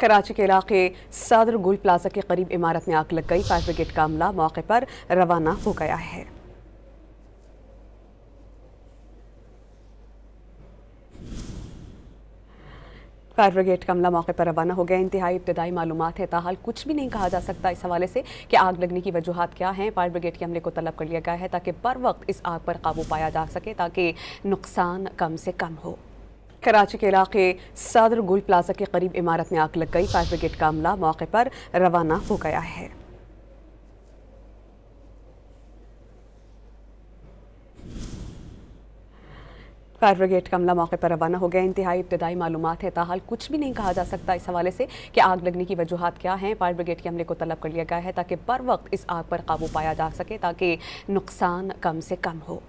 कराची के इलाके सादर गुल प्लाजा के करीब इमारत में आग लग गई। फायर ब्रिगेड का अमला मौके पर रवाना हो गया है। फायर ब्रिगेड का अमला मौके पर रवाना हो गया। इंतहाई इब्तदाई मालूमात है, ताहाल कुछ भी नहीं कहा जा सकता इस हवाले से कि आग लगने की वजूहात क्या हैं। फायर ब्रिगेड के अमले को तलब कर लिया गया है ताकि बर वक्त इस आग पर काबू पाया जा सके, ताकि नुकसान कम से कम हो। कराची के इलाके सादर गुल प्लाजा के करीब इमारत में आग लग गई। फायर ब्रिगेड का अमला मौके पर रवाना हो गया है। फायर ब्रिगेड का अमला मौके पर रवाना हो गया। इंतहाई इब्तदाई मालूमात है, ताहाल कुछ भी नहीं कहा जा सकता इस हवाले से कि आग लगने की वजूहात क्या हैं। फायर ब्रिगेड के अमले को तलब कर लिया गया है ताकि बर वक्त इस आग पर काबू पाया जा सके, ताकि नुकसान कम से कम हो।